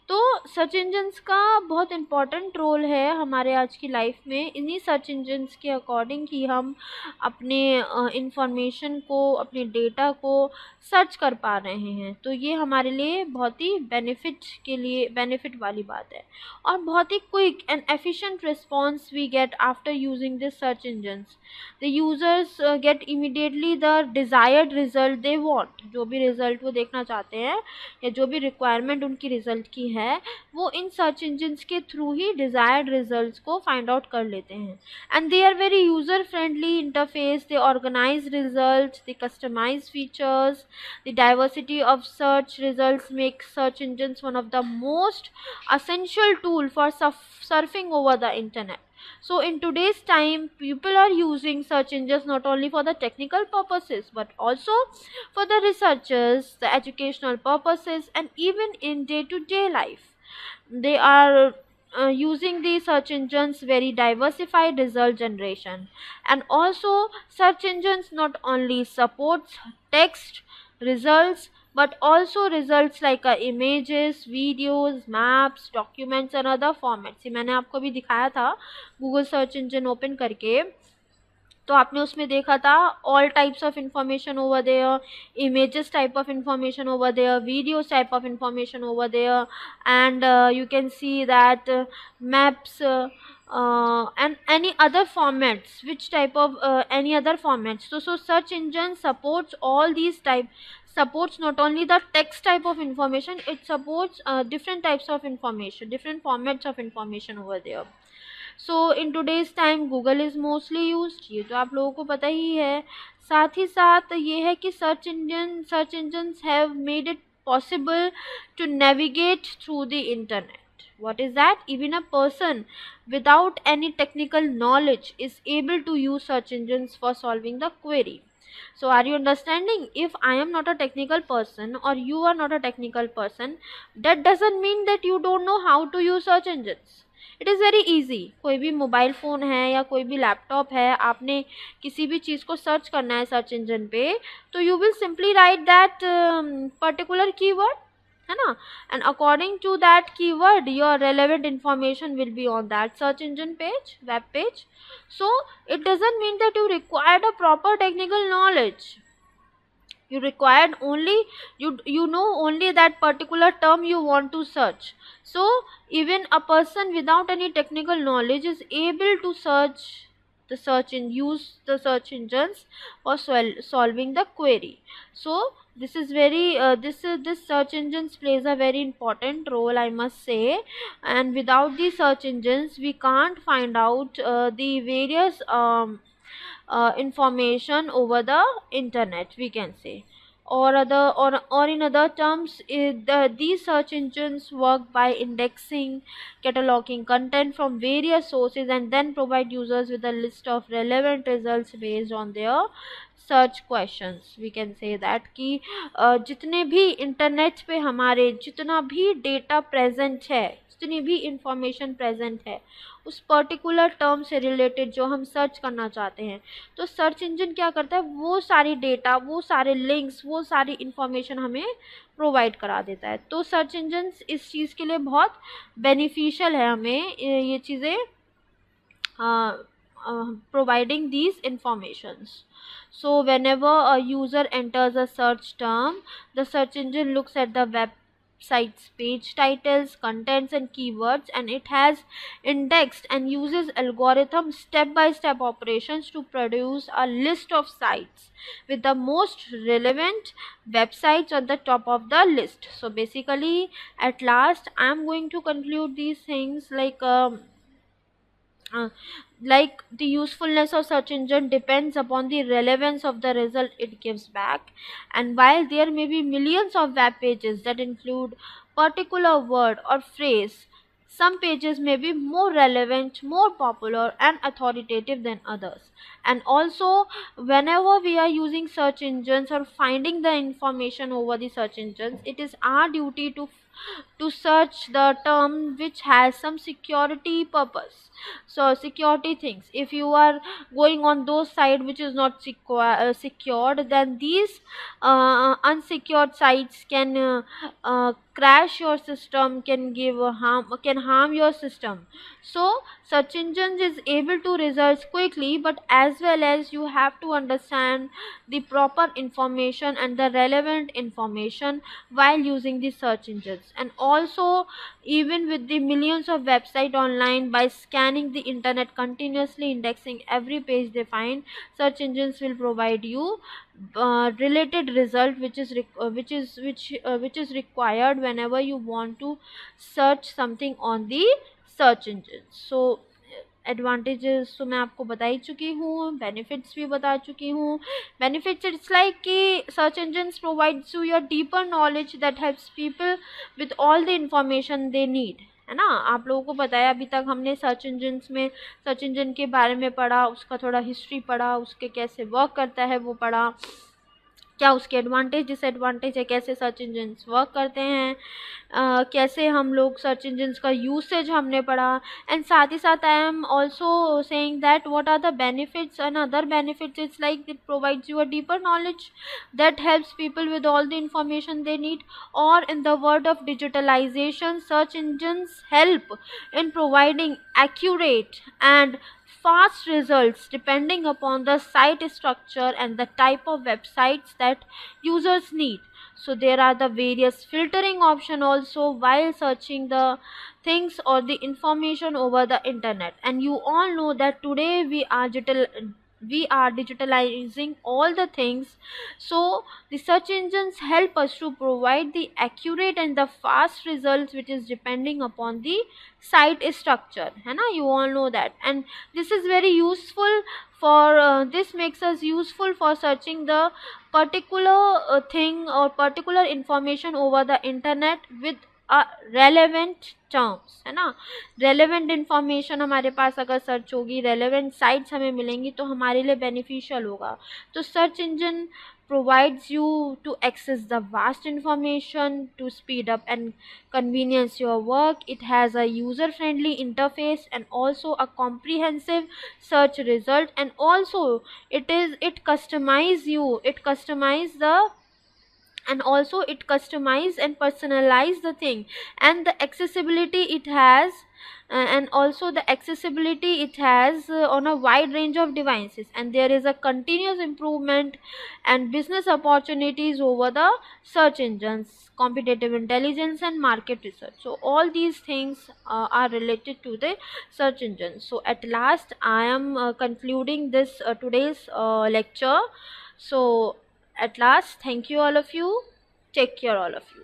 तो सर्च इंजन्स का बहुत इम्पॉर्टेंट रोल है हमारे आज की लाइफ में। इन्हीं सर्च इंजन्स के अकॉर्डिंग ही हम अपने इंफॉर्मेशन को, अपने डेटा को सर्च कर पा रहे हैं। तो ये हमारे लिए बहुत ही बेनिफिट वाली बात है। और बहुत ही quick and efficient response we get after using this search engines. The users get immediately the desired result they want. जो भी रिजल्ट वो देखना चाहते हैं या जो भी रिक्वायरमेंट उनकी रिजल्ट की है है वो इन सर्च इंजिन्स के थ्रू ही डिजायर्ड रिजल्ट्स को फाइंड आउट कर लेते हैं. And they are very user friendly interface, they organise results, they customise features. The diversity of search results makes search engines one of the most essential tool for surfing over the internet. So in today's time, people are using search engines not only for the technical purposes but also for the researchers, the educational purposes, and even in day-to-day life. They are using the search engines very diversified result generation. And also search engines not only supports text results but also results like images, videos, maps, documents and other formats. ये मैंने आपको भी दिखाया था Google search engine open करके, तो आपने उसमें देखा था all types of information over there, images type of information over there, videos type of information over there, and you can see that maps and any other formats, which type of any other formats. So search engine supports all these type, supports not only the text type of information, it supports different types of information, different formats of information over there. So in today's time Google is mostly used, ये तो आप लोगों को पता ही है. साथ ही साथ ये है कि search engines have made it possible to navigate through the internet. What is that? Even a person without any technical knowledge is able to use search engines for solving the query. So are you understanding? If I am not a technical person or you are not a technical person, that doesn't mean that you don't know how to use search engines. It is very easy. कोई भी mobile phone है या कोई भी laptop है, आपने किसी भी चीज़ को सर्च करना है सर्च इंजन पे, तो you will simply write that particular keyword, है ना, and according to that keyword your relevant information will be on that search engine page, web page. So it doesn't mean that you required a proper technical knowledge. You required only, you know only that particular term you want to search. So even a person without any technical knowledge is able to search the search and use the search engines for solving the query. So this is very this search engines plays a very important role, I must say. And without these search engines we can't find out the various information over the internet, we can say. Or in other terms, these search engines work by indexing, cataloging content from various sources and then provide users with a list of relevant results based on their search questions. We can say that कि जितने भी internet पे हमारे जितना भी data present है, जितनी भी इंफॉर्मेशन प्रेजेंट है उस पर्टिकुलर टर्म से रिलेटेड जो हम सर्च करना चाहते हैं, तो सर्च इंजन क्या करता है, वो सारी डेटा, वो सारे लिंक्स, वो सारी इंफॉर्मेशन हमें प्रोवाइड करा देता है. तो सर्च इंजन इस चीज़ के लिए बहुत बेनिफिशियल है हमें ये चीज़ें providing these informations. So whenever a user enters a search term, the search engine looks at the website's page titles, contents and keywords, and it has indexed and uses algorithm step-by-step operations to produce a list of sites with the most relevant websites on the top of the list. So basically at last I am going to conclude these things like the usefulness of search engine depends upon the relevance of the result it gives back. And while there may be millions of web pages that include particular word or phrase, some pages may be more relevant, more popular and authoritative than others. And also whenever we are using search engines or finding the information over the search engines, it is our duty to search the term which has some security purpose, so security things. If you are going on those site which is not secured, then these unsecured sites can crash your system, can harm your system. So search engines is able to results quickly, but as well as you have to understand the proper information and the relevant information while using the search engines. And also, even with the millions of website online, by scanning the internet continuously, indexing every page they find, search engines will provide you related result which is which is required whenever you want to search something on the search engine. So advantages तो मैं आपको बता ही चुकी हूँ, benefits भी बता चुकी हूँ. बेनिफिट्स इट्स लाइक कि search engines provides you your deeper knowledge that helps people with all the information they need, है ना. आप लोगों को बताया, अभी तक हमने सर्च इंजन्स में सर्च इंजन के बारे में पढ़ा, उसका थोड़ा हिस्ट्री पढ़ा, उसके कैसे वर्क करता है वो पढ़ा, क्या उसके एडवांटेज डिसएडवांटेज है, कैसे सर्च इंजन्स वर्क करते हैं, कैसे हम लोग सर्च इंजन्स का यूसेज हमने पढ़ा. एंड साथ ही साथ I am also saying that what are the benefits and other benefits. It's like it provides you a deeper knowledge that helps people with all the information they need. Or in the world of digitalization, search engines help in providing accurate and fast results depending upon the site structure and the type of websites that users need. So there are the various filtering option also while searching the things or the information over the internet. And you all know that today we are digitalizing all the things. So the search engines help us to provide the accurate and the fast results which is depending upon the site structure, है ना. You all know that. And this is very useful for this makes us useful for searching the particular thing or particular information over the internet with relevant terms, है ना. Relevant information हमारे पास अगर search होगी, relevant sites हमें मिलेंगी तो हमारे लिए बेनिफिशियल होगा. तो search engine provides you to access the vast information to speed up and convenience your work. It has a user friendly interface and also a comprehensive search result. And also it customize the and also it customize and personalize the thing. And the accessibility it has and also the accessibility it has on a wide range of devices. And there is a continuous improvement and business opportunities over the search engines, competitive intelligence and market research. So all these things are related to the search engine. So at last I am concluding this today's lecture. So at last, thank you all of you. Take care all of you.